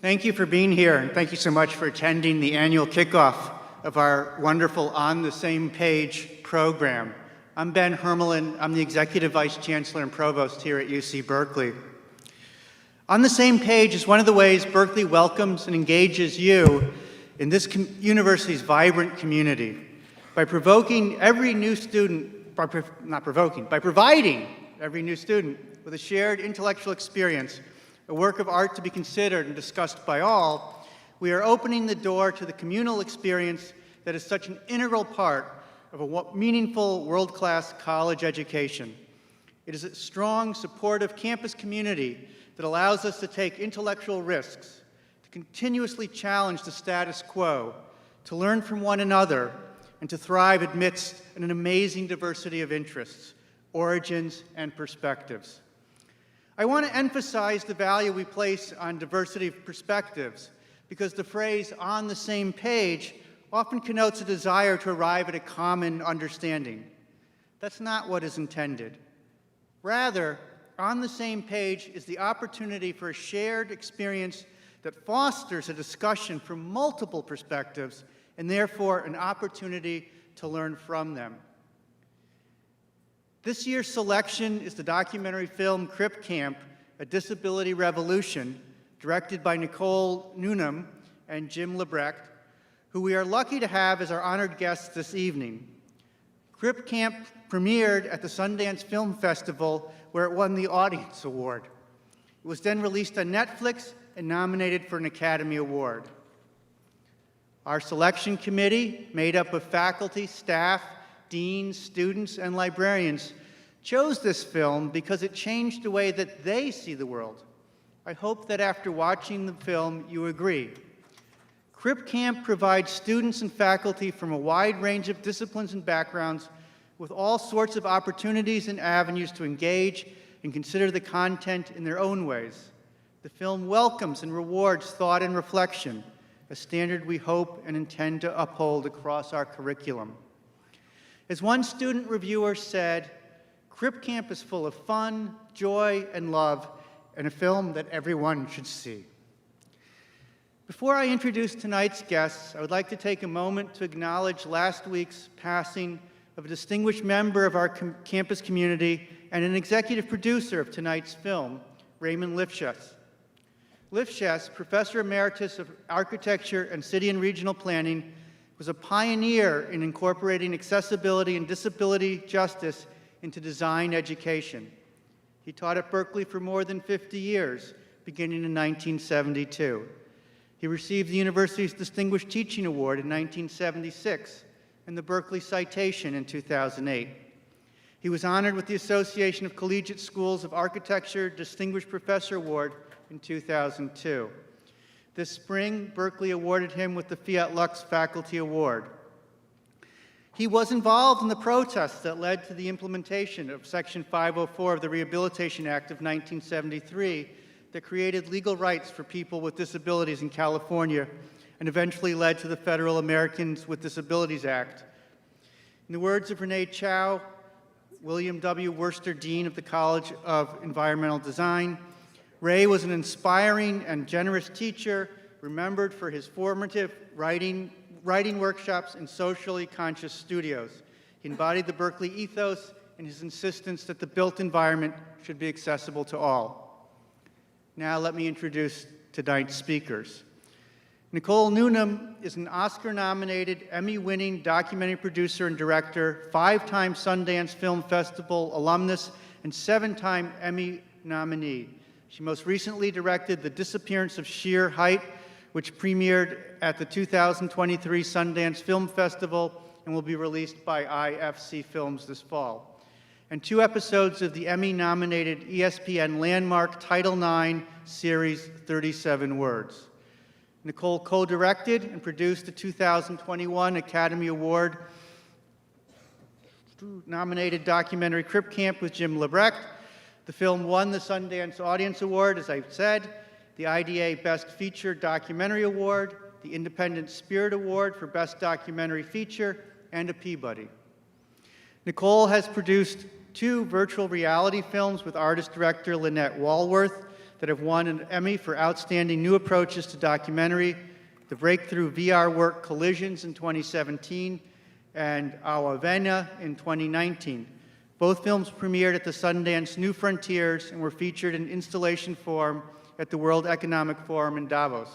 Thank you for being here, and thank you so much for attending the annual kickoff of our wonderful On the Same Page program. I'm Ben Hermelin. I'm the Executive Vice Chancellor and Provost here at UC Berkeley. On the Same Page is one of the ways Berkeley welcomes and engages you in this university's vibrant community by providing every new student with a shared intellectual experience, a work of art to be considered and discussed by all. We are opening the door to the communal experience that is such an integral part of a meaningful, world-class college education. It is a strong, supportive campus community that allows us to take intellectual risks, to continuously challenge the status quo, to learn from one another, and to thrive amidst an amazing diversity of interests, origins, and perspectives. I want to emphasize the value we place on diversity of perspectives because the phrase "on the same page" often connotes a desire to arrive at a common understanding. That's not what is intended. Rather, on the same page is the opportunity for a shared experience that fosters a discussion from multiple perspectives and therefore an opportunity to learn from them. This year's selection is the documentary film Crip Camp, A Disability Revolution, directed by Nicole Newnham and Jim Lebrecht, who we are lucky to have as our honored guests this evening. Crip Camp premiered at the Sundance Film Festival, where it won the Audience Award. It was then released on Netflix and nominated for an Academy Award. Our selection committee, made up of faculty, staff, deans, students, and librarians, chose this film because it changed the way that they see the world. I hope that after watching the film, you agree. Crip Camp provides students and faculty from a wide range of disciplines and backgrounds with all sorts of opportunities and avenues to engage and consider the content in their own ways. The film welcomes and rewards thought and reflection, a standard we hope and intend to uphold across our curriculum. As one student reviewer said, Crip Camp is full of fun, joy, and love, and a film that everyone should see. Before I introduce tonight's guests, I would like to take a moment to acknowledge last week's passing of a distinguished member of our campus community and an executive producer of tonight's film, Raymond Lifshutz. Lifshutz, Professor Emeritus of Architecture and City and Regional Planning, was a pioneer in incorporating accessibility and disability justice into design education. He taught at Berkeley for more than 50 years, beginning in 1972. He received the university's Distinguished Teaching Award in 1976 and the Berkeley Citation in 2008. He was honored with the Association of Collegiate Schools of Architecture Distinguished Professor Award in 2002. This spring, Berkeley awarded him with the Fiat Lux Faculty Award. He was involved in the protests that led to the implementation of Section 504 of the Rehabilitation Act of 1973 that created legal rights for people with disabilities in California and eventually led to the Federal Americans with Disabilities Act. In the words of Renee Chow, William W. Worcester Dean of the College of Environmental Design, Ray was an inspiring and generous teacher, remembered for his formative writing workshops in socially conscious studios. He embodied the Berkeley ethos and his insistence that the built environment should be accessible to all. Now let me introduce tonight's speakers. Nicole Newnham is an Oscar-nominated, Emmy-winning documentary producer and director, 5-time Sundance Film Festival alumnus, and 7-time Emmy nominee. She most recently directed The Disappearance of Sheer Height, which premiered at the 2023 Sundance Film Festival and will be released by IFC Films this fall, and 2 episodes of the Emmy-nominated ESPN landmark Title IX series 37 Words. Nicole co-directed and produced the 2021 Academy Award nominated documentary Crip Camp with Jim Lebrecht. The film won the Sundance Audience Award, as I said, the IDA Best Feature Documentary Award, the Independent Spirit Award for Best Documentary Feature, and a Peabody. Nicole has produced 2 virtual reality films with artist-director Lynette Walworth, that have won an Emmy for Outstanding New Approaches to Documentary, the breakthrough VR work Collisions in 2017, and Awavena in 2019. Both films premiered at the Sundance New Frontiers and were featured in installation form at the World Economic Forum in Davos.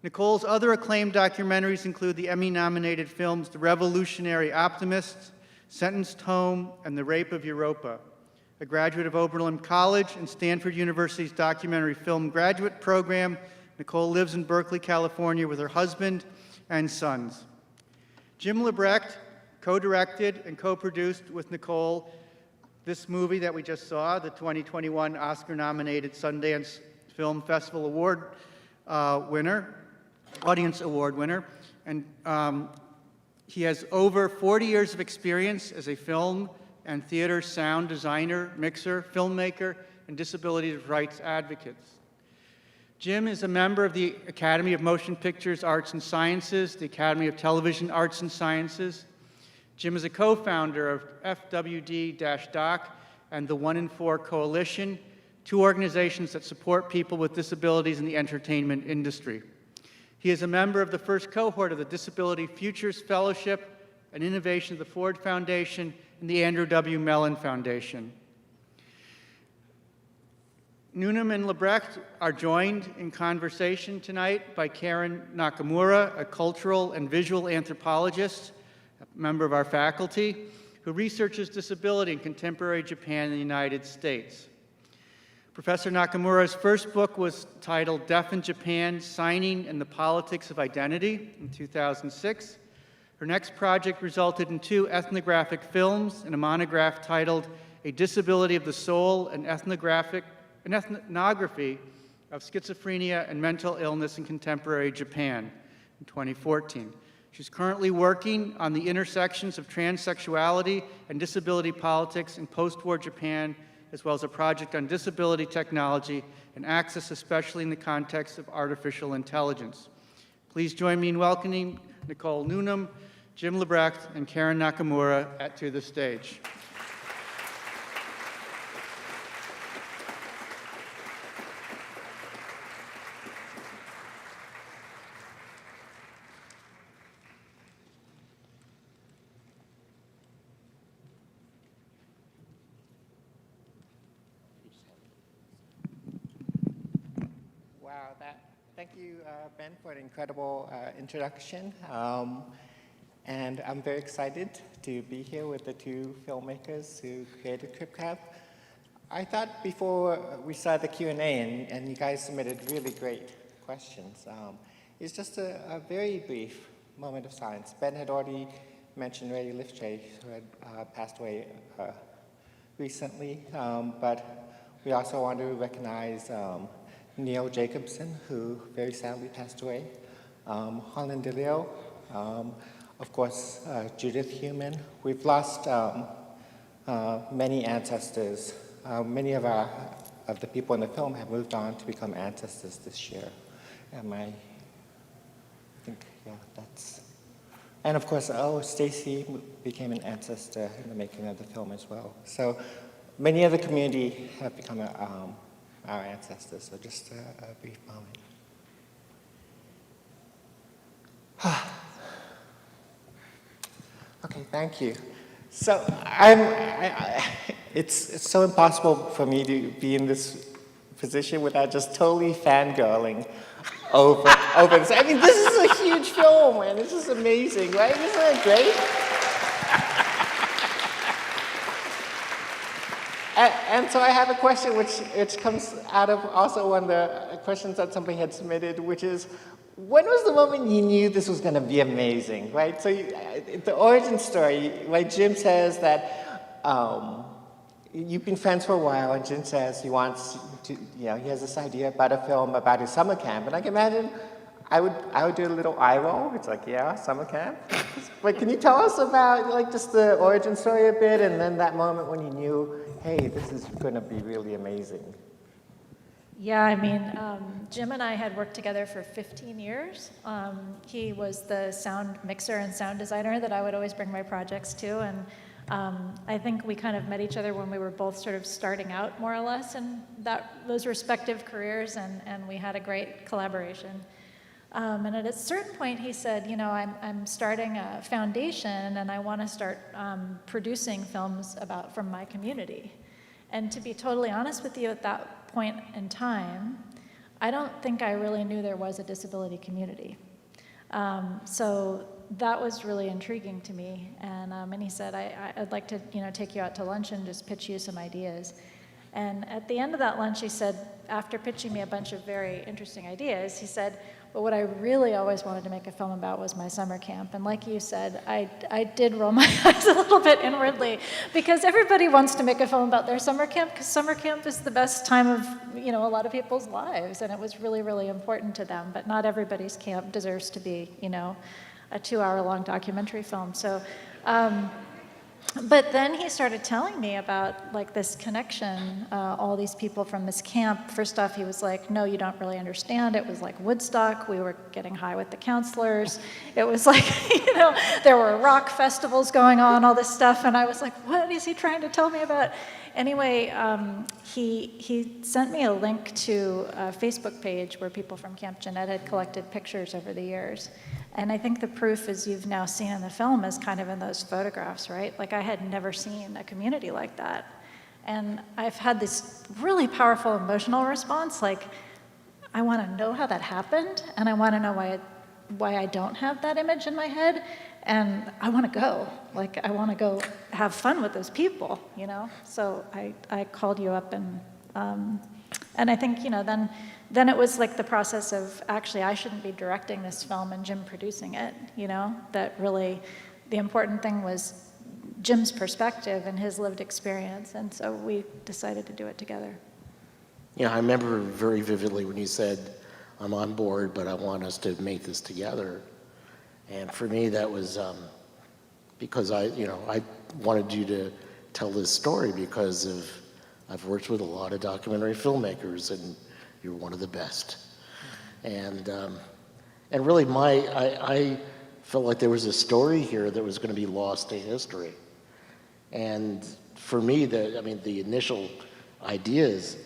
Nicole's other acclaimed documentaries include the Emmy-nominated films The Revolutionary Optimists, Sentenced Home, and The Rape of Europa. A graduate of Oberlin College and Stanford University's documentary film graduate program, Nicole lives in Berkeley, California with her husband and sons. Jim Lebrecht co-directed and co-produced with Nicole this movie that we just saw, the 2021 Oscar-nominated Sundance Film Festival Award winner, Audience Award winner. And he has over 40 years of experience as a film and theater sound designer, mixer, filmmaker, and disability rights advocate. Jim is a member of the Academy of Motion Pictures Arts and Sciences, the Academy of Television Arts and Sciences. Jim is a co-founder of FWD-Doc and the 1 in 4 Coalition, two organizations that support people with disabilities in the entertainment industry. He is a member of the first cohort of the Disability Futures Fellowship and Innovation of the Ford Foundation and the Andrew W. Mellon Foundation. Newnham and Lebrecht are joined in conversation tonight by Karen Nakamura, a cultural and visual anthropologist, a member of our faculty, who researches disability in contemporary Japan and the United States. Professor Nakamura's first book was titled Deaf in Japan, Signing and the Politics of Identity in 2006. Her next project resulted in 2 ethnographic films and a monograph titled A Disability of the Soul, an ethnography of schizophrenia and mental illness in contemporary Japan in 2014. She's currently working on the intersections of transsexuality and disability politics in post-war Japan, as well as a project on disability technology and access, especially in the context of artificial intelligence. Please join me in welcoming Nicole Newnham, Jim Lebrecht, and Karen Nakamura to the stage. Thank you, Ben, for an incredible introduction. And I'm very excited to be here with the 2 filmmakers who created CripCamp. I thought before we started the Q&A, and you guys submitted really great questions, it's just a very brief moment of silence. Ben had already mentioned Ray Liftre, who had passed away recently, but we also want to recognize Neil Jacobson, who very sadly passed away, Holland DeLeo, of course, Judith Heumann. We've lost many ancestors. Many of the people in the film have moved on to become ancestors this year. And I think, yeah, that's... And of course, Stacy became an ancestor in the making of the film as well. So many of the community have become our ancestors, so just a brief moment. Okay, thank you. So it's so impossible for me to be in this position without just totally fangirling over this. I mean, this is a huge film, and it's just amazing, right? Isn't it great? And so I have a question which comes out of also one of the questions that somebody had submitted, which is, when was the moment you knew this was going to be amazing, right? So the origin story, right? Jim says that you've been friends for a while, and Jim says he wants to, he has this idea about a film about his summer camp, and I can imagine I would do a little eye roll. It's like, yeah, summer camp. But can you tell us about like just the origin story a bit, and then that moment when you knew, hey, this is going to be really amazing? Yeah, I mean, Jim and I had worked together for 15 years. He was the sound mixer and sound designer that I would always bring my projects to, and I think we kind of met each other when we were both sort of starting out, more or less, in those respective careers, and we had a great collaboration. And at a certain point, he said, you know, I'm starting a foundation, and I want to start producing films from my community. And to be totally honest with you, at that point in time, I don't think I really knew there was a disability community. So that was really intriguing to me. And he said, I'd like to, you know, take you out to lunch and just pitch you some ideas. And at the end of that lunch, he said, after pitching me a bunch of very interesting ideas, he said, but what I really always wanted to make a film about was my summer camp. And like you said, I did roll my eyes a little bit inwardly, because everybody wants to make a film about their summer camp, because summer camp is the best time of, you know, a lot of people's lives, and it was really, really important to them. But not everybody's camp deserves to be, you know, a 2-hour-long documentary film. So, but then he started telling me about like this connection, all these people from this camp. First off, he was like, no, you don't really understand. It was like Woodstock. We were getting high with the counselors. It was like, you know, there were rock festivals going on, all this stuff. And I was like, what is he trying to tell me about? Anyway, he sent me a link to a Facebook page where people from Camp Jeanette had collected pictures over the years. And I think the proof, as you've now seen in the film, is kind of in those photographs, right? Like, I had never seen a community like that. And I've had this really powerful emotional response, like, I want to know how that happened, and I want to know why I don't have that image in my head, and I want to go. Like, I want to go have fun with those people, you know? So I called you up, and I think, you know, then it was like the process of, actually, I shouldn't be directing this film and Jim producing it, you know? That really, the important thing was Jim's perspective and his lived experience, and so we decided to do it together. Yeah, I remember very vividly when you said, I'm on board, but I want us to make this together. And for me, that was because I wanted you to tell this story because I've worked with a lot of documentary filmmakers, and you're one of the best. And really, I felt like there was a story here that was going to be lost to history. And for me, the initial idea is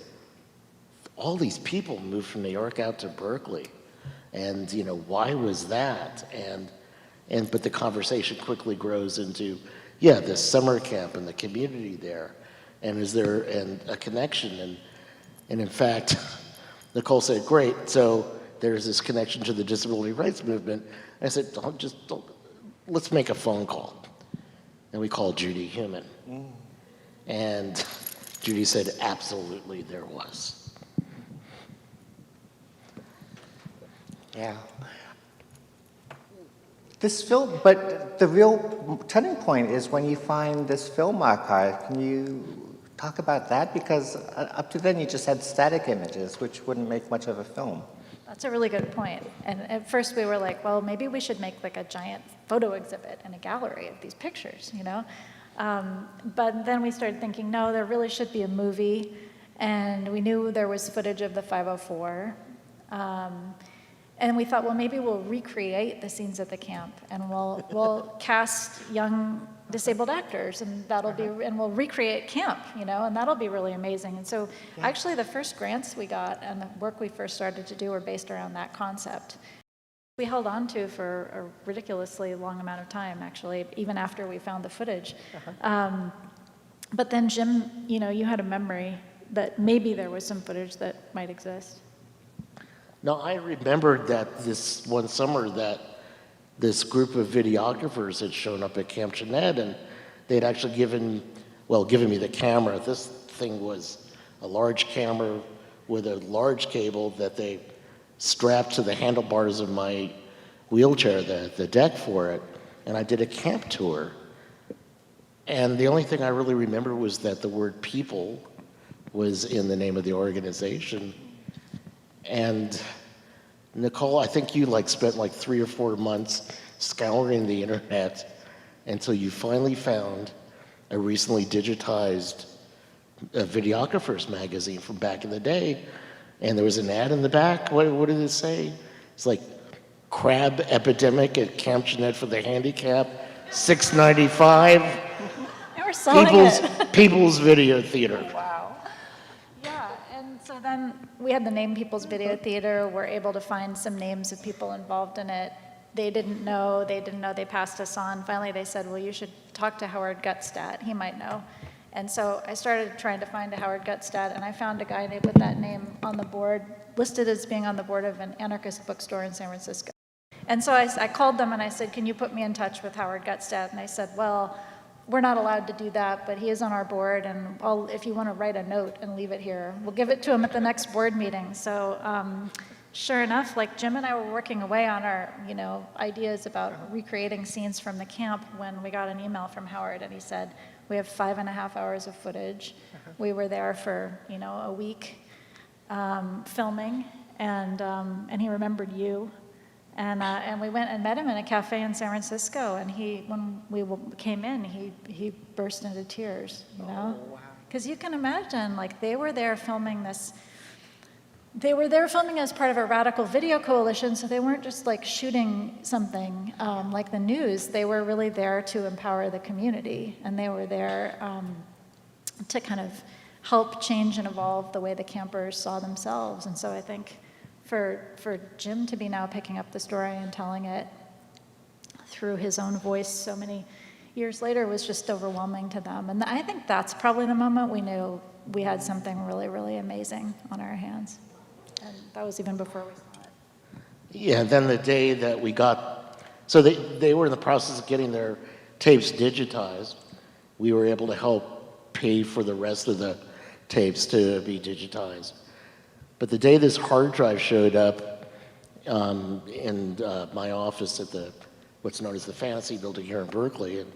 all these people moved from New York out to Berkeley, and you know, why was that? But the conversation quickly grows into, yeah, the summer camp and the community there, and is there a connection? And in fact, Nicole said, great, so there's this connection to the disability rights movement. I said, let's make a phone call. And we called Judy Heumann. And Judy said, absolutely there was. Yeah. This film, but the real turning point is when you find this film archive. Can you talk about that? Because up to then you just had static images, which wouldn't make much of a film. That's a really good point. And at first we were like, well, maybe we should make like a giant photo exhibit and a gallery of these pictures, you know? But then we started thinking, no, there really should be a movie. And we knew there was footage of the 504. And we thought, well, maybe we'll recreate the scenes at the camp, and we'll cast young disabled actors, and and we'll recreate camp, you know, and that'll be really amazing. And so, actually, the first grants we got and the work we first started to do were based around that concept. We held on to for a ridiculously long amount of time, actually, even after we found the footage. But then, Jim, you know, you had a memory that maybe there was some footage that might exist. No, I remembered that this one summer that this group of videographers had shown up at Camp Jeanette, and they'd actually given me the camera. This thing was a large camera with a large cable that they strapped to the handlebars of my wheelchair, the deck for it, and I did a camp tour. And the only thing I really remember was that the word people was in the name of the organization. And Nicole, I think you spent 3 or 4 months scouring the internet until you finally found a recently digitized videographer's magazine from back in the day. And there was an ad in the back. What did it say? It's like, crab epidemic at Camp Jeanette for the handicap, $6.95. selling People's, it. People's Video Theater. Wow. Yeah, and so then we had the name People's Video Theater. We're able to find some names of people involved in it. They didn't know, they passed us on. Finally, they said, well, you should talk to Howard Gutstadt, he might know. And so I started trying to find a Howard Gutstadt, and I found a guy with that name on the board, listed as being on the board of an anarchist bookstore in San Francisco. And so I called them and I said, can you put me in touch with Howard Gutstadt? And they said, well, we're not allowed to do that, but he is on our board, and if you want to write a note and leave it here, we'll give it to him at the next board meeting. So sure enough, like Jim and I were working away on our, ideas about recreating scenes from the camp when we got an email from Howard, and he said, we have 5.5 hours of footage. We were there for, a week filming, and he remembered you. And we went and met him in a cafe in San Francisco, and when we came in, he burst into tears, Oh, wow. Because you can imagine, like, they were there filming this. They were there filming as part of a radical video coalition, so they weren't just like shooting something like the news. They were really there to empower the community, and they were there to kind of help change and evolve the way the campers saw themselves. And so I think for Jim to be now picking up the story and telling it through his own voice so many years later was just overwhelming to them. And I think that's probably the moment we knew we had something really, really amazing on our hands. And that was even before we saw it. Yeah, then the day that we got, so they were in the process of getting their tapes digitized. We were able to help pay for the rest of the tapes to be digitized. But the day this hard drive showed up in my office at what's known as the Fantasy Building here in Berkeley, and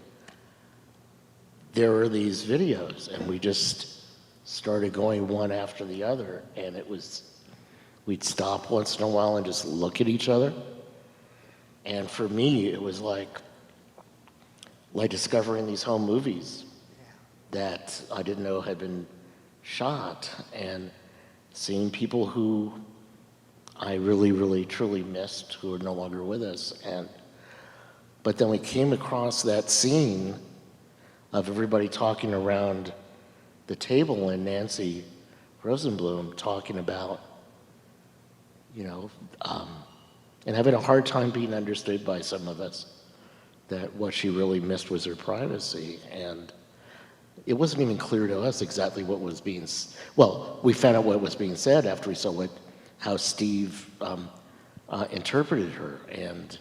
there were these videos, and we just started going one after the other, and we'd stop once in a while and just look at each other. And for me, it was like discovering these home movies that I didn't know had been shot, and seeing people who I really, really, truly missed who are no longer with us. But then we came across that scene of everybody talking around the table and Nancy Rosenblum talking about, and having a hard time being understood by some of us, that what she really missed was her privacy. And it wasn't even clear to us exactly what was being, we found out what was being said after we saw how Steve interpreted her. And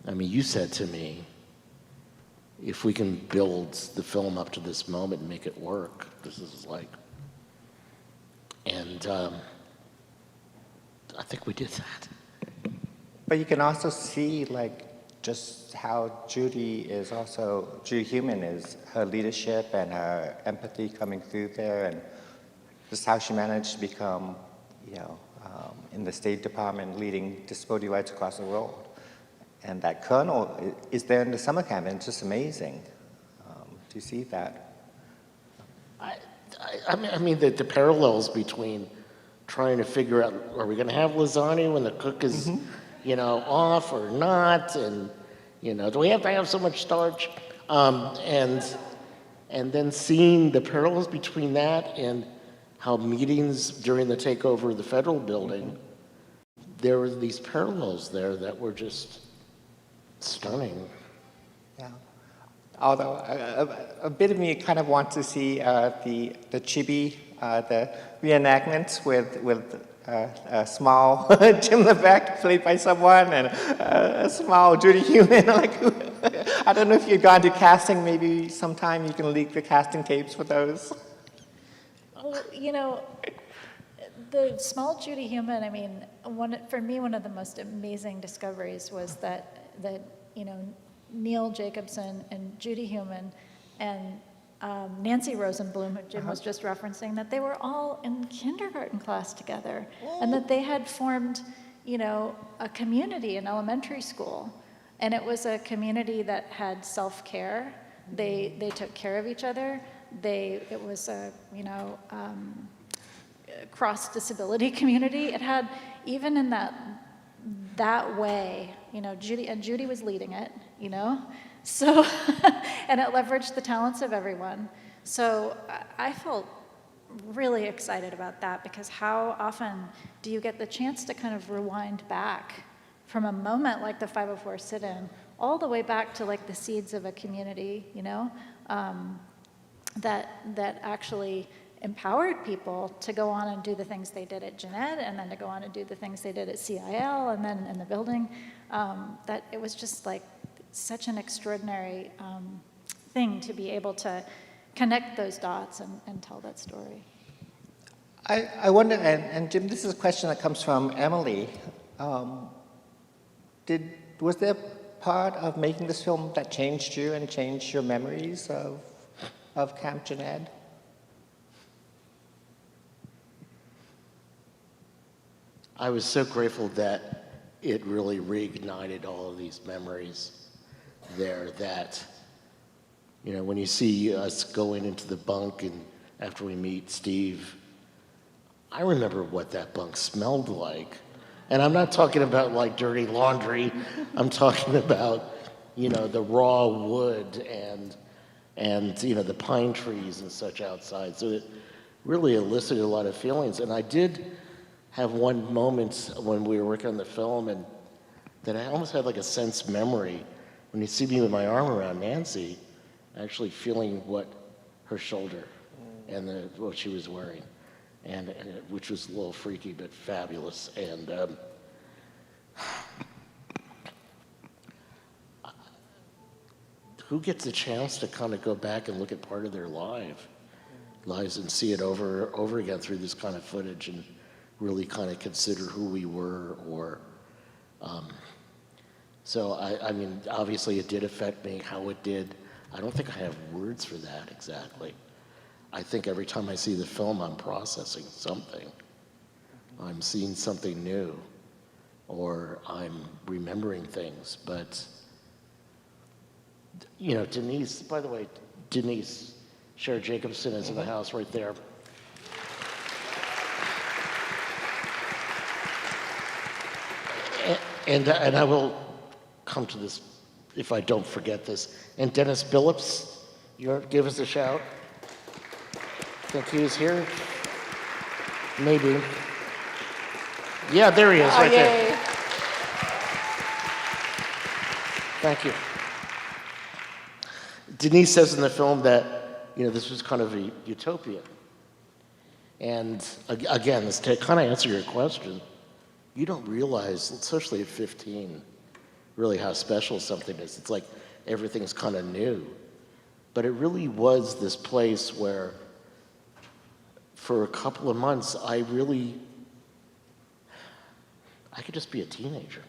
I mean, you said to me, if we can build the film up to this moment and make it work, this is like, and I think we did that. But you can also see, just how Judy Heumann is, her leadership and her empathy coming through there, and just how she managed to become, in the State Department leading disability rights across the world. And that colonel is there in the summer camp, and it's just amazing to see that. I mean the parallels between trying to figure out, are we going to have lasagna when the cook is, off or not? And, do we have to have so much starch? And then seeing the parallels between that and how meetings during the takeover of the federal building, there were these parallels there that were just stunning. Yeah. Although a bit of me kind of wants to see the Chibi, the reenactments with a small Jim Lebrecht played by someone and a small Judy Heumann. I don't know if you've gone to casting. Maybe sometime you can leak the casting tapes for those. Well, the small Judy Heumann, I mean, for me, one of the most amazing discoveries was that Neil Jacobson and Judy Heumann and Nancy Rosenblum, who Jim was just referencing, that they were all in kindergarten class together, and that they had formed, a community in elementary school, and it was a community that had self-care. They took care of each other. It was a cross disability community. It had, even in that way, Judy was leading it, So, and it leveraged the talents of everyone. So I felt really excited about that, because how often do you get the chance to kind of rewind back from a moment like the 504 sit-in all the way back to like the seeds of a community, you know, that actually empowered people to go on and do the things they did at Jeanette, and then to go on and do the things they did at CIL, and then in the building. That it was just like such an extraordinary thing to be able to connect those dots and tell that story. I wonder, and Jim, this is a question that comes from Emily. Was there part of making this film that changed you and changed your memories of Camp Jened? I was so grateful that it really reignited all of these memories there, that, you know, when you see us going into the bunk and after we meet Steve, I remember what that bunk smelled like. And I'm not talking about like dirty laundry. I'm talking about, you know, the raw wood and you know, the pine trees and such outside. So it really elicited a lot of feelings. And I did have one moment when we were working on the film, and that I almost had like a sense memory when you see me with my arm around Nancy, actually feeling what her shoulder and what she was wearing, and which was a little freaky but fabulous. And who gets a chance to kind of go back and look at part of their lives and see it over again through this kind of footage and really kind of consider who we were, or so I mean, obviously it did affect me. How it did, I don't think I have words for that exactly. I think every time I see the film, I'm processing something. I'm seeing something new, or I'm remembering things. But, you know, Denise, by the way, Denise Sher Jacobson is in the house right there. And I will come to this if I don't forget this. And Dennis Billups, you give us a shout. Think he was here? Maybe. Yeah, there he is, right there. Thank you. Denise says in the film that, you know, this was kind of a utopia. And again, this to kind of answer your question, you don't realize, especially at 15, really how special something is. It's like everything's kind of new. But it really was this place where, for a couple of months, I could just be a teenager.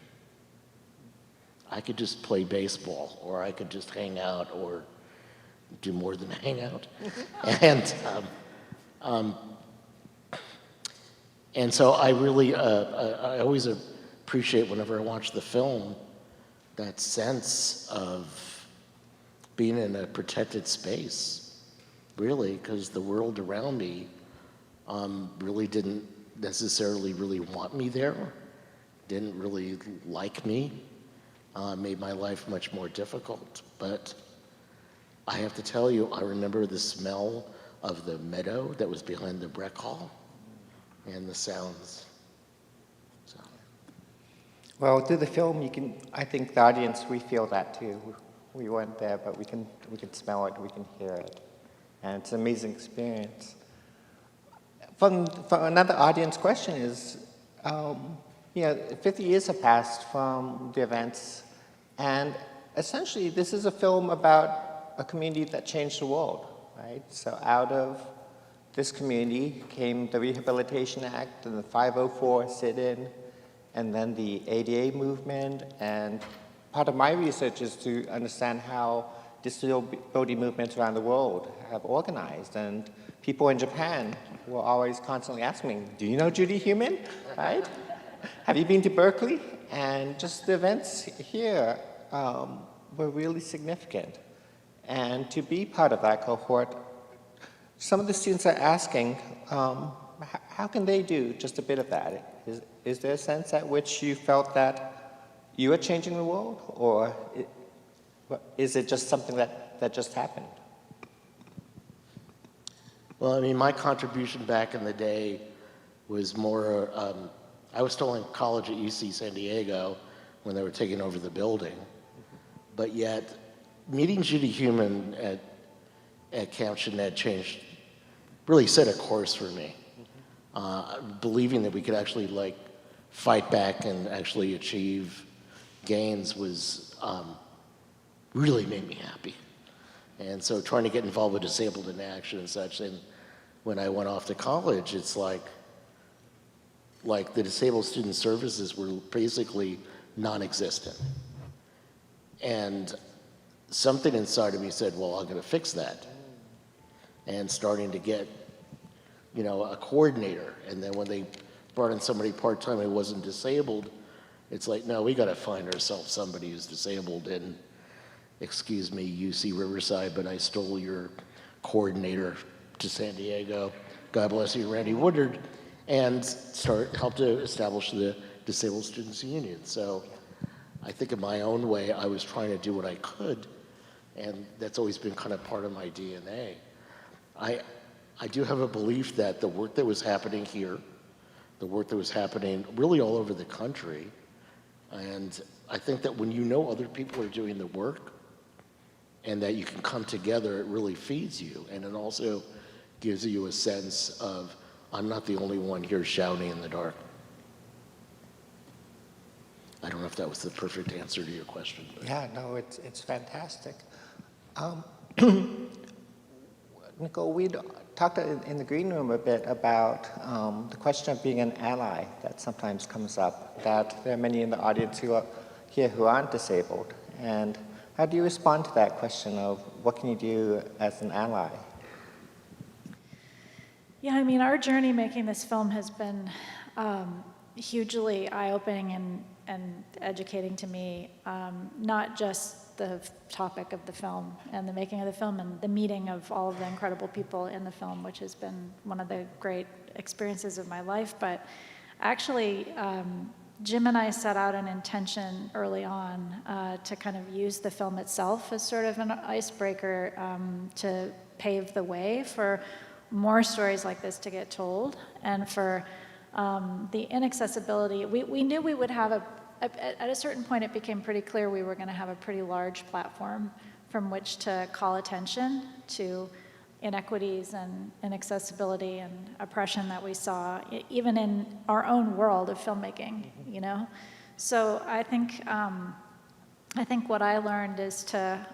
I could just play baseball, or I could just hang out, or do more than hang out. And so I really, I always appreciate whenever I watch the film, that sense of being in a protected space, really, because the world around me really didn't necessarily really want me there, didn't really like me, made my life much more difficult. But I have to tell you, I remember the smell of the meadow that was behind the rec hall, and the sounds. So. Well, through the film, I think the audience, we feel that too. We weren't there, but we can smell it, we can hear it. And it's an amazing experience. From another audience question is, you know, 50 years have passed from the events, and essentially this is a film about a community that changed the world, right? So out of this community came the Rehabilitation Act and the 504 sit-in, and then the ADA movement. And part of my research is to understand how disability movements around the world have organized. And people in Japan will always constantly ask me, do you know Judy Heumann, right? Have you been to Berkeley? And just the events here were really significant. And to be part of that cohort, some of the students are asking, how can they do just a bit of that? Is there a sense at which you felt that you were changing the world, or Is it just something that just happened? Well, I mean, my contribution back in the day was more, I was still in college at UC San Diego when they were taking over the building. But yet, meeting Judy Heumann at Camp Jeanette changed, really set a course for me. Believing that we could actually like fight back and actually achieve gains was really made me happy. And so trying to get involved with Disabled in Action and such, and when I went off to college, it's like the disabled student services were basically non-existent. And something inside of me said, well, I'm going to fix that. And starting to get, you know, a coordinator. And then when they brought in somebody part-time who wasn't disabled, it's like, no, we got to find ourselves somebody who's disabled. And excuse me, UC Riverside, but I stole your coordinator to San Diego. God bless you, Randy Woodard, and helped to establish the Disabled Students Union. So I think in my own way, I was trying to do what I could, and that's always been kind of part of my DNA. I do have a belief that the work that was happening here, the work that was happening really all over the country, and I think that when you know other people are doing the work and that you can come together, it really feeds you, and it also gives you a sense of, I'm not the only one here shouting in the dark. I don't know if that was the perfect answer to your question. But. Yeah, no, it's fantastic. Nicole, we talked in the green room a bit about the question of being an ally that sometimes comes up, that there are many in the audience who are here who aren't disabled. And how do you respond to that question of what can you do as an ally? Yeah, I mean, our journey making this film has been hugely eye-opening and educating to me, not just the topic of the film and the making of the film and the meeting of all of the incredible people in the film, which has been one of the great experiences of my life, but actually, Jim and I set out an intention early on to kind of use the film itself as sort of an icebreaker to pave the way for more stories like this to get told, and for the inaccessibility. We knew we would have at a certain point it became pretty clear we were going to have a pretty large platform from which to call attention to inequities and inaccessibility and oppression that we saw even in our own world of filmmaking, you know? So I think what I learned is to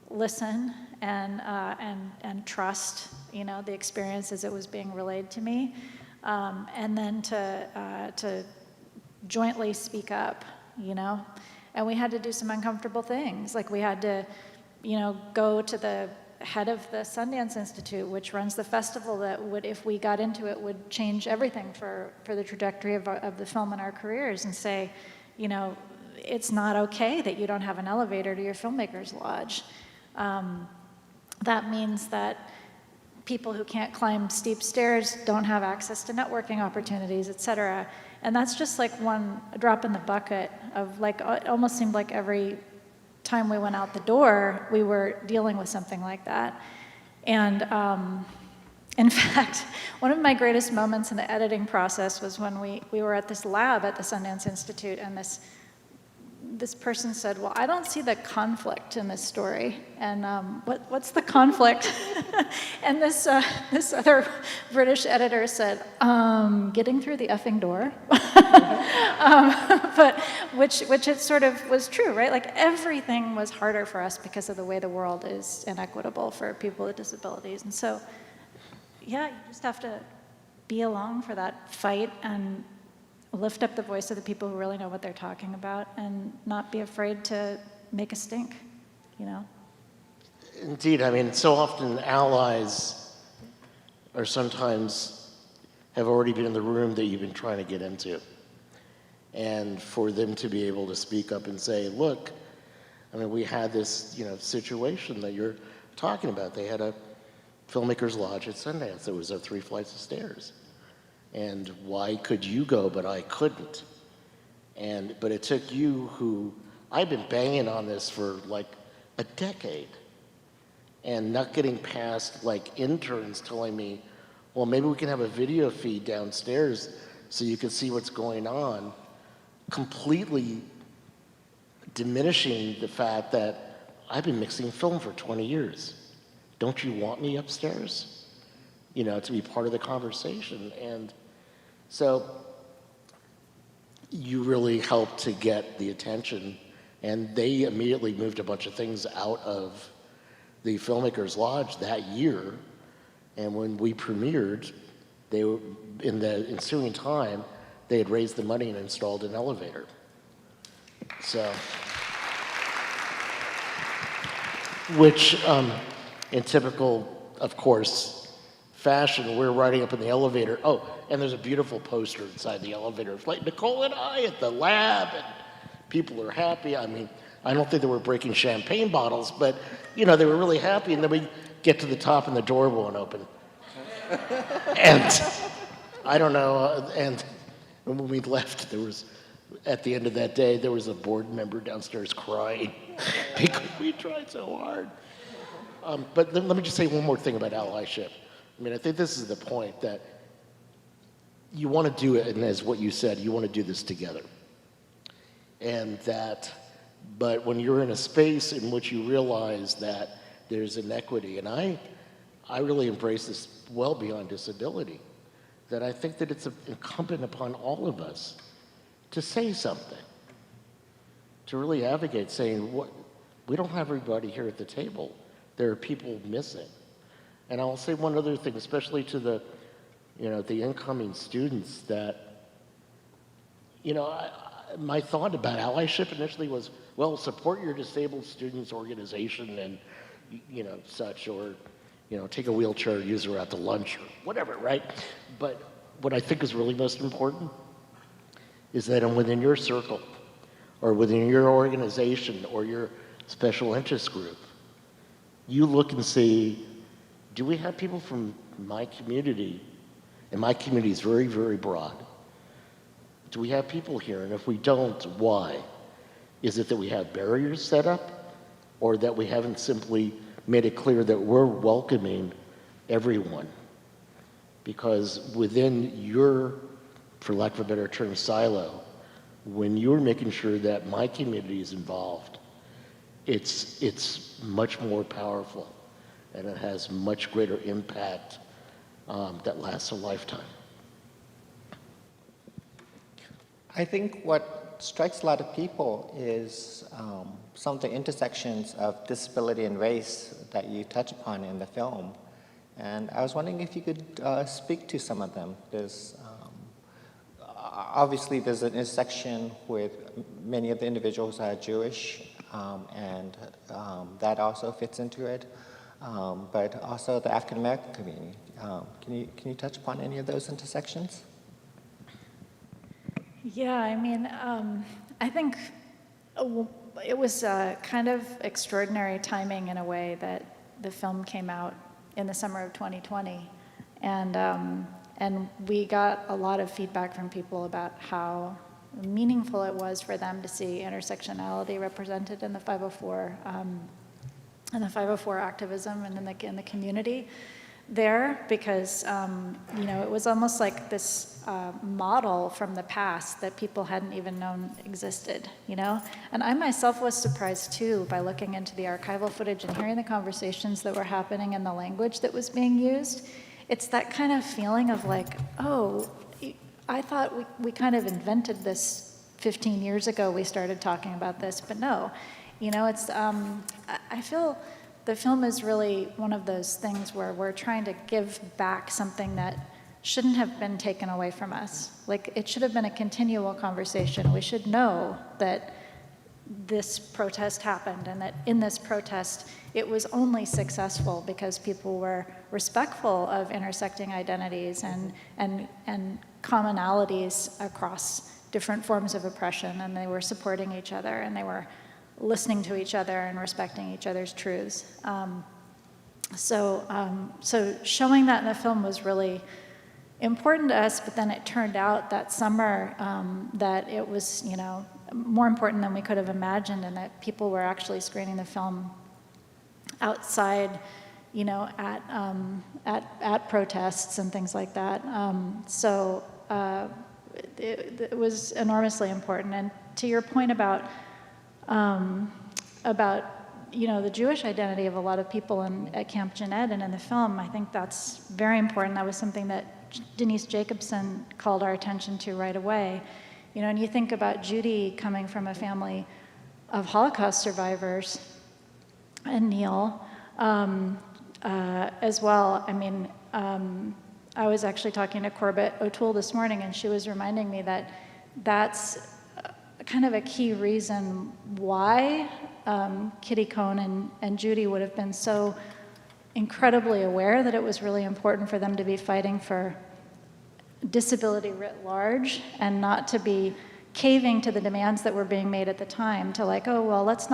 listen and trust, you know, the experience as it was being relayed to me, and then to jointly speak up, you know. And we had to do some uncomfortable things, like we had to, you know, go to the head of the Sundance Institute, which runs the festival, that would, if we got into it, would change everything for the trajectory of the film and our careers, and say, you know, it's not okay that you don't have an elevator to your filmmakers lodge. That means that people who can't climb steep stairs don't have access to networking opportunities, et cetera. And that's just like one drop in the bucket of, like, it almost seemed like every time we went out the door, we were dealing with something like that. And in fact, one of my greatest moments in the editing process was when we were at this lab at the Sundance Institute, and this person said, well, I don't see the conflict in this story. And what's the conflict? And this other British editor said, getting through the effing door. But which it sort of was true, right? Like everything was harder for us because of the way the world is inequitable for people with disabilities. And so, yeah, you just have to be along for that fight and lift up the voice of the people who really know what they're talking about, and not be afraid to make a stink, you know? Indeed, I mean, so often allies are sometimes have already been in the room that you've been trying to get into. And for them to be able to speak up and say, look, I mean, we had this, you know, situation that you're talking about. They had a filmmakers lodge at Sundance that was 3 flights of stairs. And why could you go, but I couldn't? But it took you, who I've been banging on this for like a decade and not getting past like interns telling me, well, maybe we can have a video feed downstairs so you can see what's going on, completely diminishing the fact that I've been mixing film for 20 years. Don't you want me upstairs? You know, to be part of the conversation. And so you really helped to get the attention, and they immediately moved a bunch of things out of the Filmmakers Lodge that year. And when we premiered, they were, in the ensuing time, they had raised the money and installed an elevator. So, which in typical, of course, fashion, we're riding up in the elevator. Oh, and there's a beautiful poster inside the elevator. It's like Nicole and I at the lab, and people are happy. I mean, I don't think they were breaking champagne bottles, but, you know, they were really happy. And then we get to the top and the door won't open. And I don't know, and when we left, there was, at the end of that day, there was a board member downstairs crying because we tried so hard. But let me just say one more thing about allyship. I mean, I think this is the point, that you want to do it, and as what you said, you want to do this together. And that, but when you're in a space in which you realize that there's inequity, and I really embrace this well beyond disability, that I think that it's incumbent upon all of us to say something, to really advocate, saying, what, we don't have everybody here at the table. There are people missing. And I'll say one other thing, especially to the, you know, the incoming students, that, you know, my thought about allyship initially was, well, support your disabled students organization and, you know, such, or, you know, take a wheelchair user out to lunch or whatever, right? But what I think is really most important is that within your circle or within your organization or your special interest group, you look and see, do we have people from my community? And my community is very, very broad. Do we have people here? And if we don't, why? Is it that we have barriers set up, or that we haven't simply made it clear that we're welcoming everyone? Because within your, for lack of a better term, silo, when you're making sure that my community is involved, it's much more powerful, and it has much greater impact that lasts a lifetime. I think what strikes a lot of people is some of the intersections of disability and race that you touch upon in the film. And I was wondering if you could speak to some of them. There's obviously there's an intersection with many of the individuals are Jewish, and that also fits into it. But also the African American community. Can you touch upon any of those intersections? Yeah, I mean, I think it was kind of extraordinary timing in a way that the film came out in the summer of 2020, and we got a lot of feedback from people about how meaningful it was for them to see intersectionality represented in the 504 activism and in the community there, because you know, it was almost like this model from the past that people hadn't even known existed, you know? And I myself was surprised too by looking into the archival footage and hearing the conversations that were happening and the language that was being used. It's that kind of feeling of like, oh, I thought we kind of invented this 15 years ago, we started talking about this, but no. You know, it's, I feel the film is really one of those things where we're trying to give back something that shouldn't have been taken away from us. Like, it should have been a continual conversation. We should know that this protest happened, and that in this protest, it was only successful because people were respectful of intersecting identities and commonalities across different forms of oppression, and they were supporting each other, and they were listening to each other and respecting each other's truths. So showing that in the film was really important to us, but then it turned out that summer that it was, you know, more important than we could have imagined, and that people were actually screening the film outside, you know, at protests and things like that. It was enormously important. And to your point about you know, the Jewish identity of a lot of people at Camp Jened and in the film, I think that's very important. That was something that Denise Jacobson called our attention to right away. You know, and you think about Judy coming from a family of Holocaust survivors, and Neil as well. I mean, I was actually talking to Corbett O'Toole this morning, and she was reminding me that that's kind of a key reason why Kitty Cohn and Judy would have been so incredibly aware that it was really important for them to be fighting for disability writ large and not to be caving to the demands that were being made at the time to like, oh, well, let's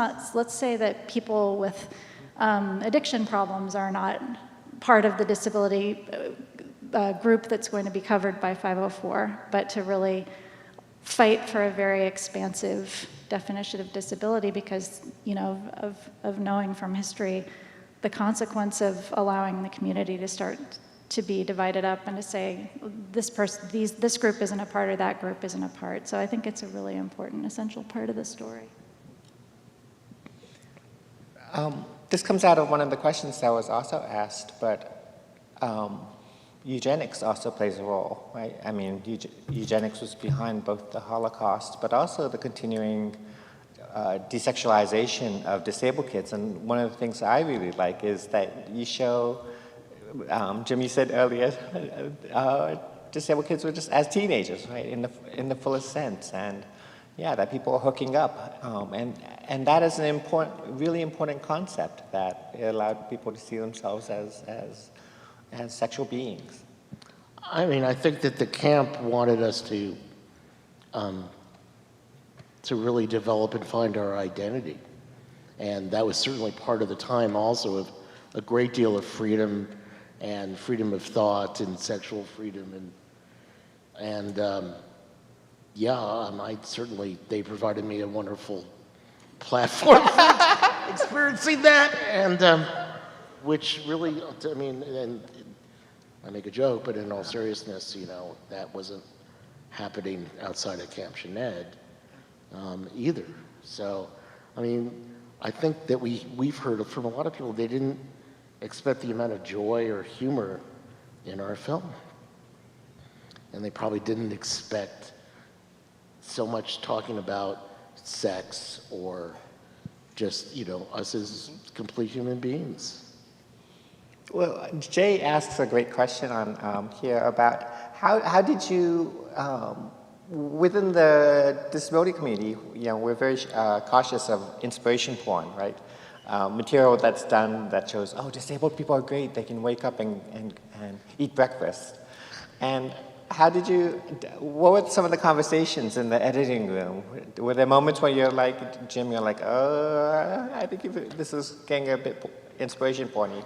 say that people with addiction problems are not part of the disability group that's going to be covered by 504, but to really fight for a very expansive definition of disability because, you know, of knowing from history the consequence of allowing the community to start to be divided up and to say this group isn't a part or that group isn't a part. So I think it's a really important, essential part of the story. This comes out of one of the questions that was also asked, but eugenics also plays a role, right? I mean, eugenics was behind both the Holocaust, but also the continuing desexualization of disabled kids. And one of the things I really like is that you show, Jim, you said earlier, disabled kids were just as teenagers, right, in the fullest sense. And yeah, that people are hooking up. And that is an really important concept that it allowed people to see themselves as sexual beings. I mean, I think that the camp wanted us to really develop and find our identity. And that was certainly part of the time also of a great deal of freedom and freedom of thought and sexual freedom. They provided me a wonderful platform for experiencing that. And which really, I mean, and I make a joke, but in all seriousness, you know, that wasn't happening outside of Camp Jened either. So, I mean, I think that we've heard from a lot of people, they didn't expect the amount of joy or humor in our film. And they probably didn't expect so much talking about sex or just, you know, us as complete human beings. Well, Jay asks a great question on here about how did you, within the disability community, you know, we're very cautious of inspiration porn, right? Material that's done that shows, oh, disabled people are great, they can wake up and eat breakfast. And what were some of the conversations in the editing room? Were there moments where you're like, Jim, you're like, I think this is getting a bit inspiration porny?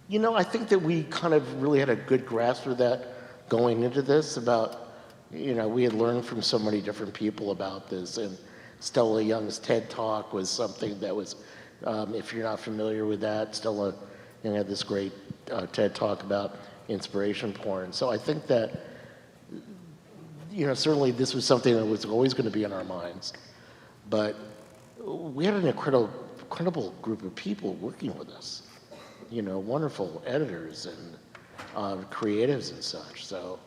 You know, I think that we kind of really had a good grasp of that going into this about, you know, we had learned from so many different people about this, and Stella Young's TED Talk was something that was, if you're not familiar with that, Stella had this great TED Talk about inspiration porn. So I think that, you know, certainly this was something that was always going to be in our minds, but we had an incredible group of people working with us. You know, wonderful editors and creatives and such. So,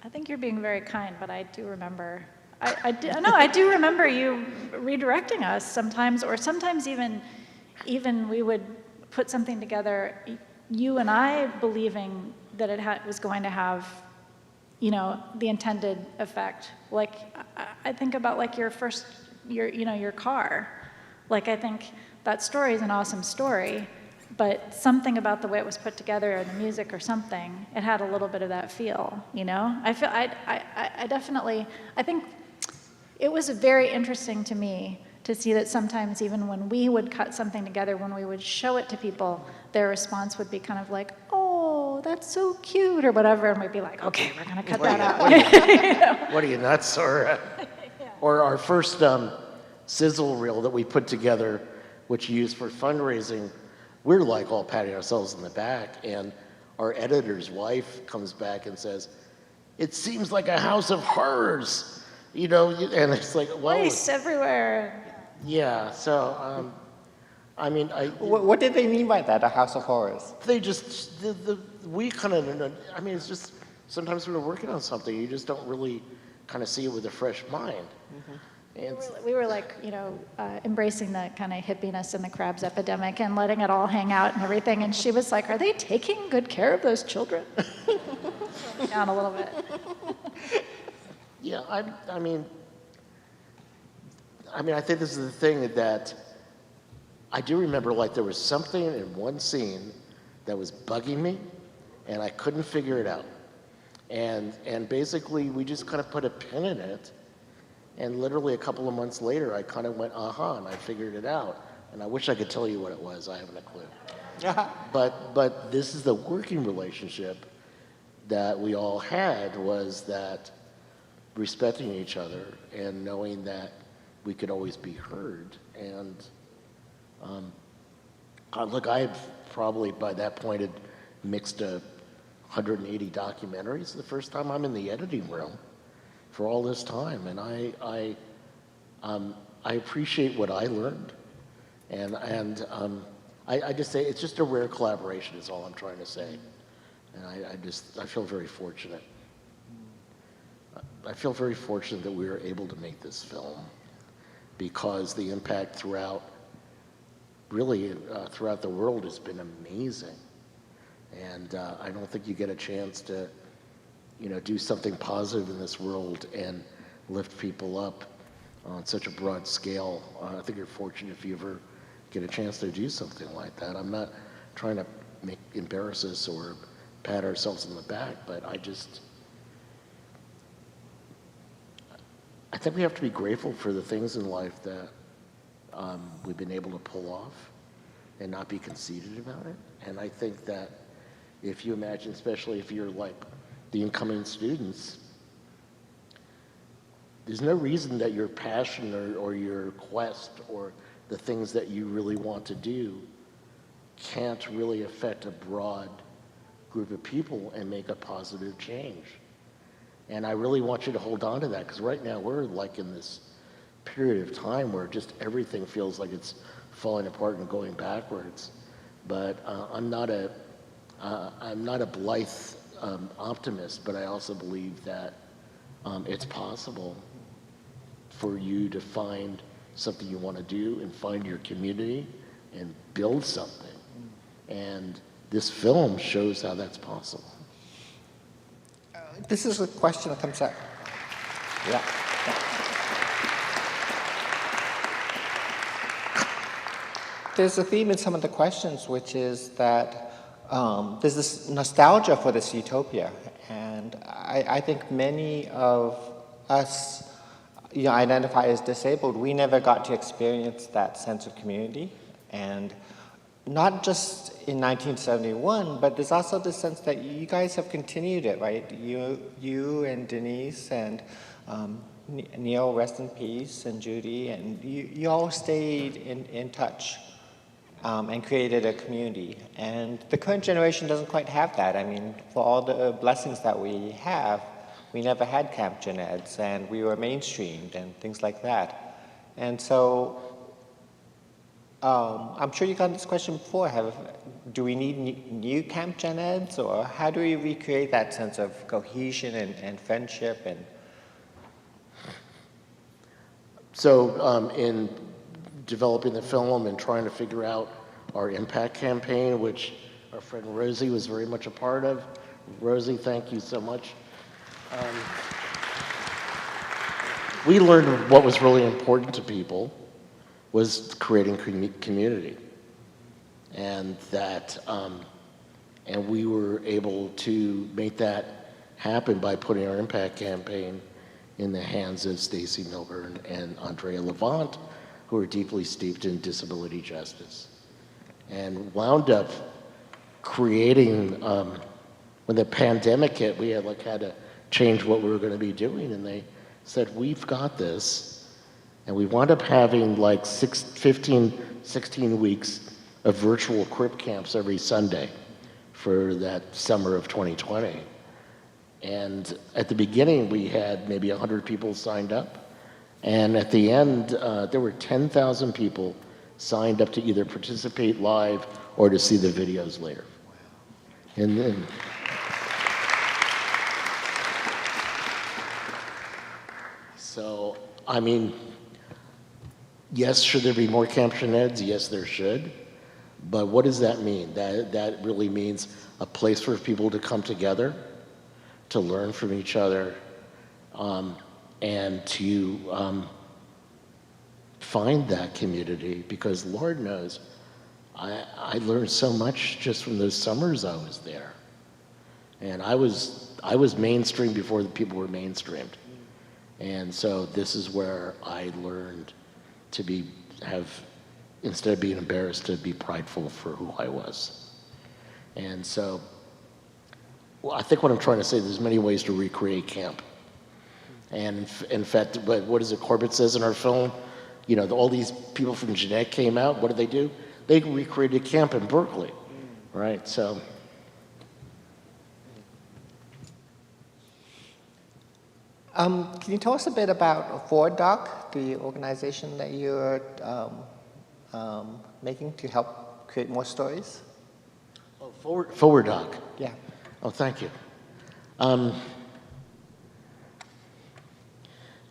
I think you're being very kind, but I do remember. I do remember you redirecting us sometimes, or sometimes even we would put something together. You and I believing that it was going to have, you know, the intended effect. Like I think about like your car. Like I think that story is an awesome story. But something about the way it was put together, or the music, or something, it had a little bit of that feel, you know. I think it was very interesting to me to see that sometimes even when we would cut something together, when we would show it to people, their response would be kind of like, "Oh, that's so cute," or whatever, and we'd be like, "Okay, we're gonna cut that out." What are you nuts, or? Yeah. Or our first sizzle reel that we put together, which we used for fundraising, we're like all patting ourselves in the back, and our editor's wife comes back and says, "It seems like a house of horrors," and it's like, well, Lice everywhere. yeah. So, I mean, What did they mean by that, a house of horrors? they just we kind of, I mean, it's just sometimes when we're working on something, you just don't really kind of see it with a fresh mind. And We were like, embracing the kind of hippiness in the crabs epidemic and letting it all hang out and everything. And she was like, "Are they taking good care of those children?" Down a little bit. yeah, I mean, I think this is the thing that I do remember, like there was something in one scene that was bugging me, and I couldn't figure it out. And basically, we just kind of put a pin in it, and literally a couple of months later, I kind of went, aha, and I figured it out. And I wish I could tell you what it was. I haven't a clue. But this is the working relationship that we all had, was that respecting each other and knowing that we could always be heard. And look, I had probably by that point had mixed 180 documentaries the first time I'm in the editing room for all this time, and I appreciate what I learned, and I just say it's just a rare collaboration is all I'm trying to say, and I feel very fortunate. I feel very fortunate that we were able to make this film, because the impact throughout the world has been amazing. And I don't think you get a chance to, do something positive in this world and lift people up on such a broad scale. I think you're fortunate if you ever get a chance to do something like that. I'm not trying to embarrass us or pat ourselves on the back, but I think we have to be grateful for the things in life that we've been able to pull off and not be conceited about it. And I think that if you imagine, especially if you're like the incoming students, there's no reason that your passion or your quest or the things that you really want to do can't really affect a broad group of people and make a positive change. And I really want you to hold on to that, because right now we're like in this period of time where just everything feels like it's falling apart and going backwards. But I'm not a blithe optimist, but I also believe that it's possible for you to find something you want to do and find your community and build something. And this film shows how that's possible. This is a question that comes up. Yeah. There's a theme in some of the questions, which is that there's this nostalgia for this utopia. And I think many of us identify as disabled. We never got to experience that sense of community. And not just in 1971, but there's also the sense that you guys have continued it, right? You and Denise and Neil, rest in peace, and Judy, and you all stayed in touch and created a community. And the current generation doesn't quite have that. I mean, for all the blessings that we have, we never had Camp Gen Eds, and we were mainstreamed and things like that. And so I'm sure you got this question before. Do we need new Camp Gen Eds, or how do we recreate that sense of cohesion and friendship? And so in developing the film and trying to figure out our impact campaign, which our friend Rosie was very much a part of. Rosie, thank you so much. We learned what was really important to people was creating community, and that, and we were able to make that happen by putting our impact campaign in the hands of Stacy Milburn and Andrea Levant, who are deeply steeped in disability justice, and wound up creating. When the pandemic hit, we had to change what we were going to be doing, and they said, we've got this, and we wound up having like 16 weeks of virtual crip camps every Sunday for that summer of 2020. And at the beginning, we had maybe 100 people signed up. And at the end, there were 10,000 people signed up to either participate live or to see the videos later. And then, so, I mean, yes, should there be more Camp Sineads? Yes, there should. But what does that mean? That really means a place for people to come together, to learn from each other, and to find that community, because Lord knows, I learned so much just from those summers I was there. And I was mainstream before the people were mainstreamed. And so this is where I learned to instead of being embarrassed, to be prideful for who I was. And so, well, I think what I'm trying to say, there's many ways to recreate camp. And in fact, but what is it Corbett says in our film? You know, all these people from Jeanette came out, what did they do? They recreated camp in Berkeley, right? So. Can you tell us a bit about Forward Doc, the organization that you're making to help create more stories? Oh, Forward Doc. Yeah. Oh, thank you. I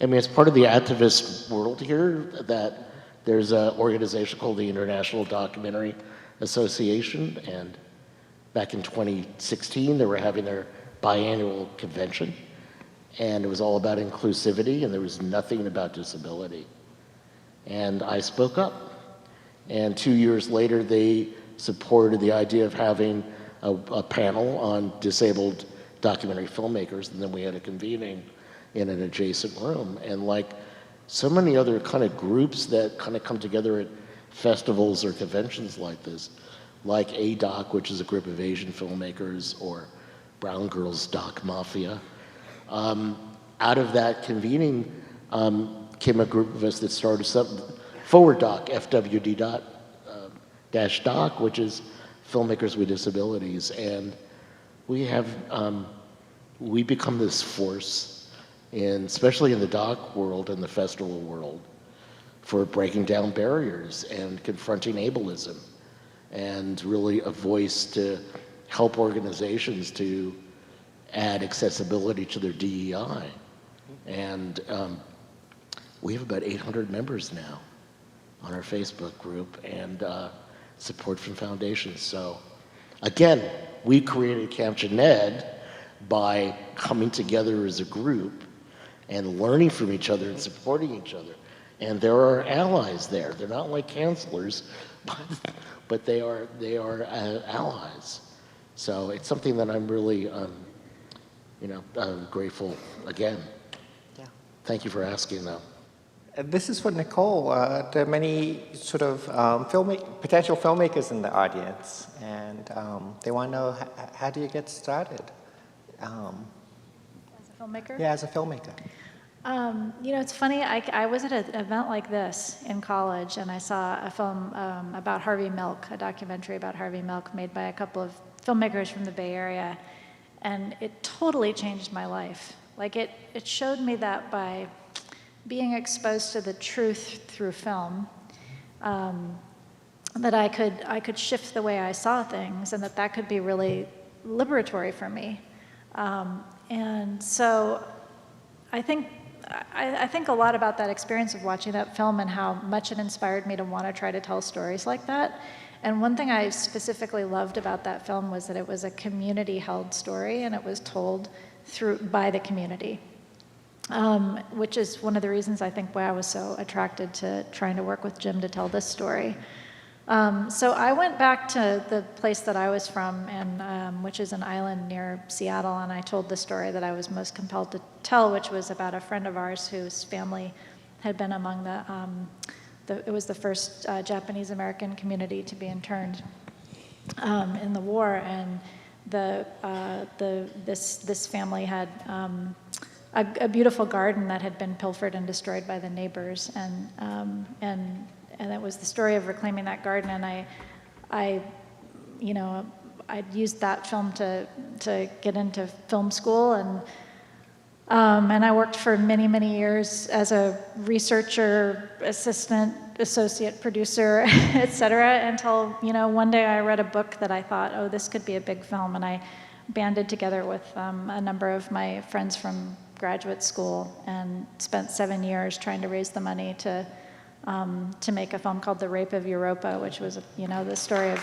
mean, it's part of the activist world here that there's an organization called the International Documentary Association, and back in 2016, they were having their biannual convention, and it was all about inclusivity, and there was nothing about disability. And I spoke up, and 2 years later, they supported the idea of having a panel on disabled documentary filmmakers, and then we had a convening in an adjacent room. And like so many other kind of groups that kind of come together at festivals or conventions like this, like ADOC, which is a group of Asian filmmakers, or Brown Girls Doc Mafia, out of that convening came a group of us that started something, Forward Doc, FWD dash doc, which is filmmakers with disabilities. And we have, we become this force, especially in the doc world and the festival world, for breaking down barriers and confronting ableism, and really a voice to help organizations to add accessibility to their DEI. And we have about 800 members now on our Facebook group, and support from foundations. So again, we created Camp Jened by coming together as a group and learning from each other and supporting each other. And there are allies there. They're not like counselors, but they are allies. So it's something that I'm really, grateful again. Yeah. Thank you for asking, though. This is for Nicole. There are many sort of potential filmmakers in the audience, and they want to know, how do you get started? As a filmmaker? Yeah, as a filmmaker. It's funny, I was at an event like this in college, and I saw a film about Harvey Milk, a documentary about Harvey Milk made by a couple of filmmakers from the Bay Area, and it totally changed my life. Like, it showed me that by being exposed to the truth through film, that I could shift the way I saw things, and that could be really liberatory for me. And so I think a lot about that experience of watching that film and how much it inspired me to want to try to tell stories like that. And one thing I specifically loved about that film was that it was a community-held story, and it was told by the community. Which is one of the reasons I think why I was so attracted to trying to work with Jim to tell this story. So I went back to the place that I was from, and which is an island near Seattle, and I told the story that I was most compelled to tell, which was about a friend of ours whose family had been among it was the first Japanese American community to be interned in the war, and this family had a beautiful garden that had been pilfered and destroyed by the neighbors, and it was the story of reclaiming that garden. And I I'd used that film to get into film school, and I worked for many, many years as a researcher, assistant, associate producer, et cetera, until, one day I read a book that I thought, oh, this could be a big film, and I banded together with a number of my friends from graduate school and spent 7 years trying to raise the money to make a film called The Rape of Europa, which was, the story of,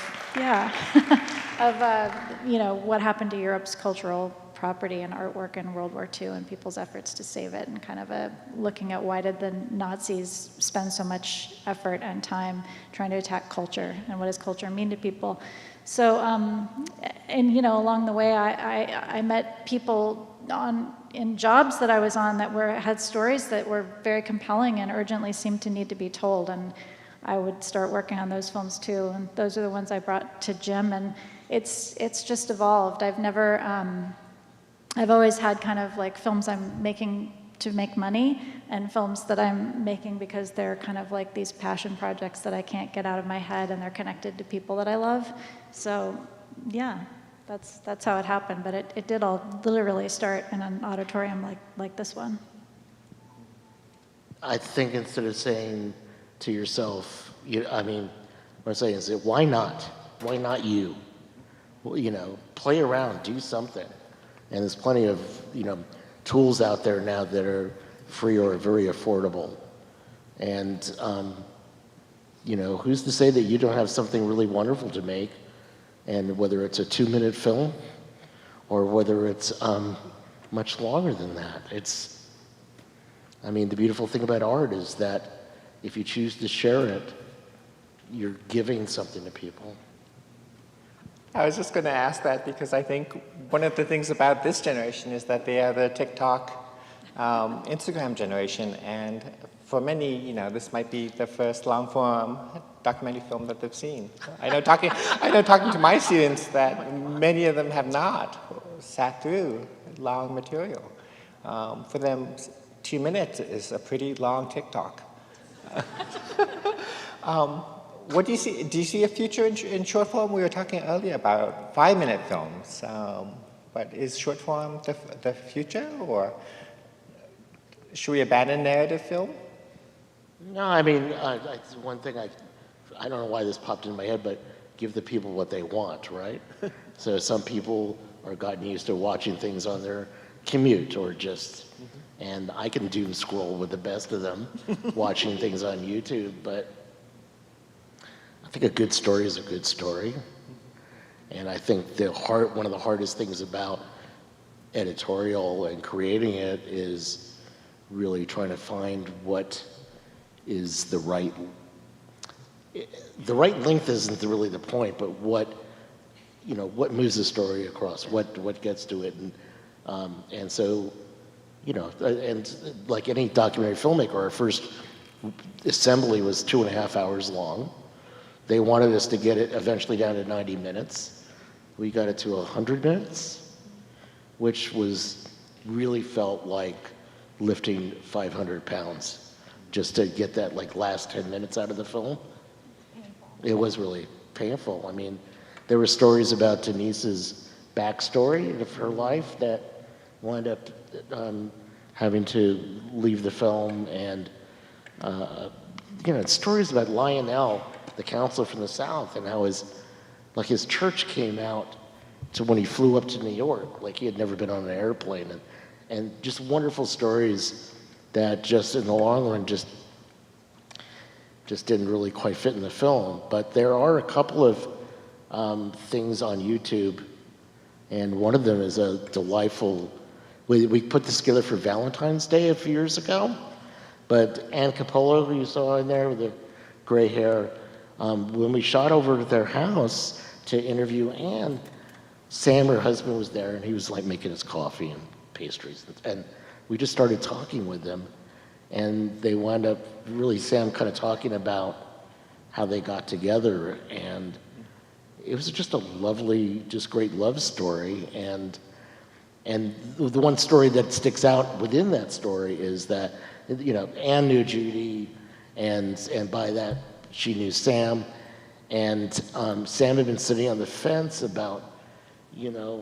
what happened to Europe's cultural property and artwork in World War II and people's efforts to save it, and kind of looking at why did the Nazis spend so much effort and time trying to attack culture, and what does culture mean to people. So, along the way, I met people in jobs that I was on that had stories that were very compelling and urgently seemed to need to be told, and I would start working on those films too, and those are the ones I brought to Jim, and it's just evolved. I've always had kind of like films I'm making to make money, and films that I'm making because they're kind of like these passion projects that I can't get out of my head, and they're connected to people that I love. So, yeah, that's how it happened. But it did all literally start in an auditorium like this one. I think instead of saying to yourself, what I'm saying is that why not? Why not you? Well, play around, do something. And there's plenty of, tools out there now that are free or very affordable. And, who's to say that you don't have something really wonderful to make? And whether it's a 2-minute film or whether it's much longer than that. The beautiful thing about art is that if you choose to share it, you're giving something to people. I was just going to ask that because I think one of the things about this generation is that they are the TikTok, Instagram generation, and for many, this might be the first long-form documentary film that they've seen. I know talking to my students that many of them have not sat through long material. For them, 2 minutes is a pretty long TikTok. What do you see? Do you see a future in short form? We were talking earlier about 5-minute films, but is short form the future, or should we abandon narrative film? No, one thing I don't know why this popped into my head, but give the people what they want, right? So some people are gotten used to watching things on their commute or just, and I can doom scroll with the best of them, watching things on YouTube, but I think a good story is a good story. And I think one of the hardest things about editorial and creating it is really trying to find what is the right length isn't really the point, but what moves the story across, what gets to it. And so, and like any documentary filmmaker, our first assembly was 2.5 hours long. They wanted us to get it eventually down to 90 minutes. We got it to 100 minutes, which really felt like lifting 500 pounds just to get that last 10 minutes out of the film. It was really painful. There were stories about Denise's backstory of her life that wound up having to leave the film, and stories about Lionel, the counselor from the South, and how his church came out to when he flew up to New York, like he had never been on an airplane, and just wonderful stories that just in the long run just didn't really quite fit in the film. But there are a couple of things on YouTube, and one of them is a delightful, we put this together for Valentine's Day a few years ago, but Ann Capolo, who you saw in there with the gray hair, when we shot over to their house to interview Anne, Sam, her husband, was there, and he was making his coffee and pastries, and we just started talking with them, and they wound up really, Sam kind of talking about how they got together, and it was just a lovely, just great love story, and And the one story that sticks out within that story is that, Anne knew Judy, and by that she knew Sam, and Sam had been sitting on the fence about,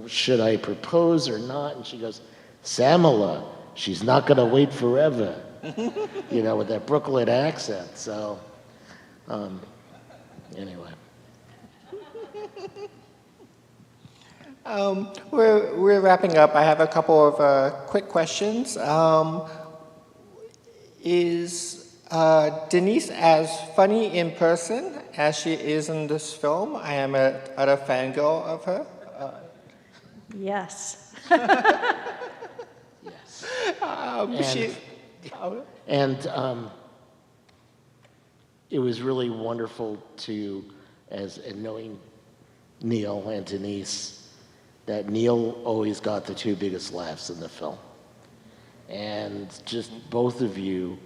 should I propose or not? And she goes, Samala, she's not going to wait forever, with that Brooklyn accent. So, anyway. We're wrapping up. I have a couple of quick questions. Is Denise as funny in person as she is in this film? I am a utter fangirl of her. Yes. Yes. And It was really wonderful and knowing Neil and Denise, that Neil always got the two biggest laughs in the film. And just both of you,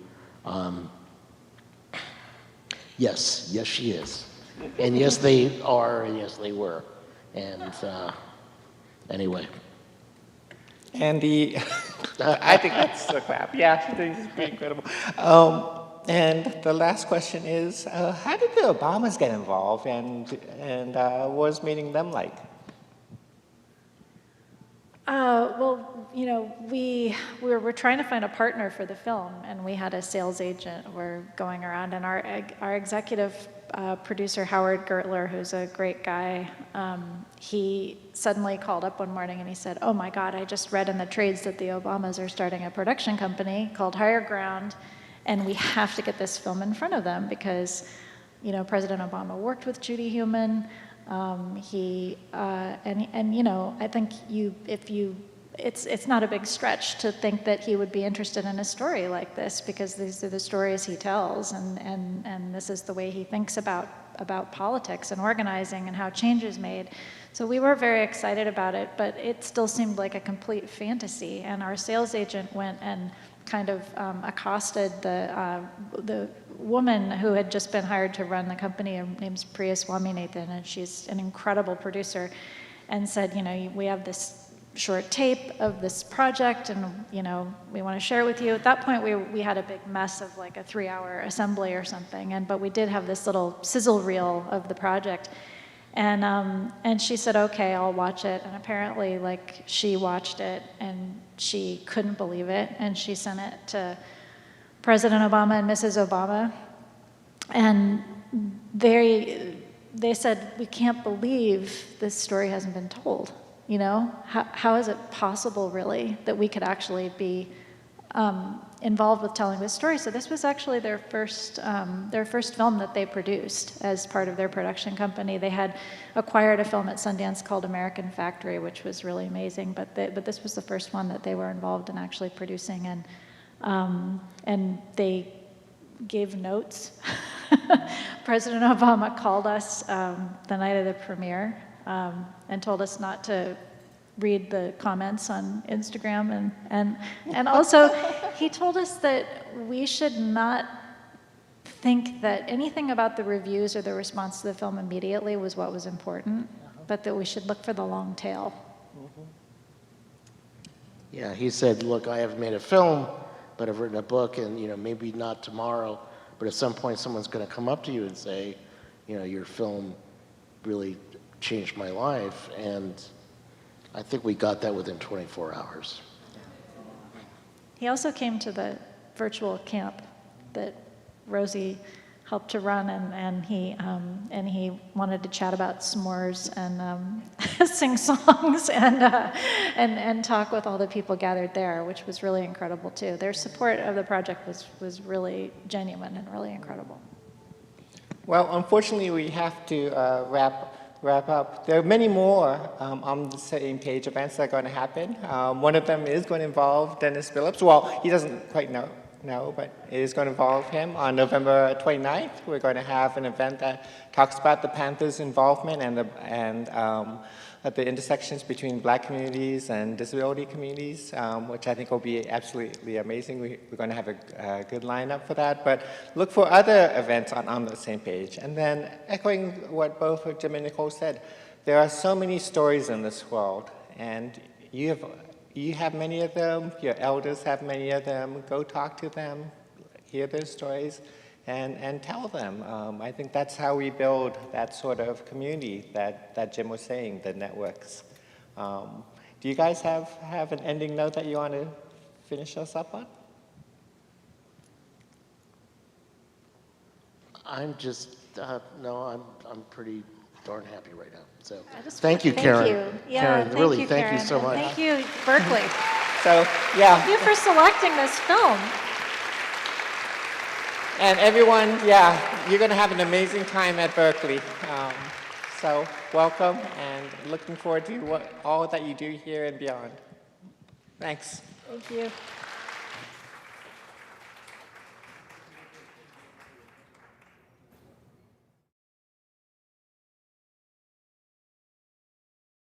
yes, she is. And yes, they are, and yes, they were. And anyway. Andy, I think that's the crap. Yeah, she's pretty incredible. And the last question is, how did the Obamas get involved, and what was meeting them like? Well, we were trying to find a partner for the film, and we had a sales agent. We're going around, and our executive producer, Howard Gertler, who's a great guy, he suddenly called up one morning and he said, oh my God, I just read in the trades that the Obamas are starting a production company called Higher Ground, and we have to get this film in front of them because, President Obama worked with Judy Heumann. I think it's not a big stretch to think that he would be interested in a story like this, because these are the stories he tells, and this is the way he thinks about politics and organizing and how change is made. So we were very excited about it, but it still seemed like a complete fantasy. And our sales agent went and kind of accosted the woman who had just been hired to run the company. Her name's Priya Swaminathan, and she's an incredible producer, and said, we have this short tape of this project, and we want to share it with you. At that point, we had a big mess of like a 3-hour assembly or something, but we did have this little sizzle reel of the project. And she said, okay, I'll watch it. And apparently, she watched it and she couldn't believe it. And she sent it to President Obama and Mrs. Obama. And they said, we can't believe this story hasn't been told. How is it possible, really, that we could actually be involved with telling this story? So this was actually their first film that they produced as part of their production company. They had acquired a film at Sundance called American Factory, which was really amazing, but this was the first one that they were involved in actually producing, and they gave notes. President Obama called us the night of the premiere and told us not to read the comments on Instagram, and also he told us that we should not think that anything about the reviews or the response to the film immediately was what was important, but that we should look for the long tail. Yeah, he said, look, I haven't made a film, but I've written a book, and maybe not tomorrow, but at some point someone's going to come up to you and say, your film really changed my life, and I think we got that within 24 hours. He also came to the virtual camp that Rosie helped to run, and he wanted to chat about s'mores and sing songs and talk with all the people gathered there, which was really incredible too. Their support of the project was really genuine and really incredible. Well, unfortunately, we have to wrap up. There are many more on the same page events that are going to happen. One of them is going to involve Dennis Phillips. Well, he doesn't quite know, but it is going to involve him. On November 29th, we're going to have an event that talks about the Panthers' involvement and at the intersections between Black communities and disability communities, which I think will be absolutely amazing. We're going to have a good lineup for that, but look for other events on the same page. And then echoing what both Jim and Nicole said, there are so many stories in this world, and you have you have many of them, your elders have many of them. Go talk to them, hear their stories, and tell them. I think that's how we build that sort of community that Jim was saying, the networks. Do you guys have an ending note that you want to finish us up on? I'm just, no, I'm pretty darn happy right now. So, I just thank you, thank Karen. you. Yeah, Karen, thank really, you, thank you Karen. so And much. thank you, Berkeley. So, yeah. Thank you for selecting this film. And everyone, yeah, you're going to have an amazing time at Berkeley. So welcome, and looking forward to all that you do here and beyond. Thanks. Thank you.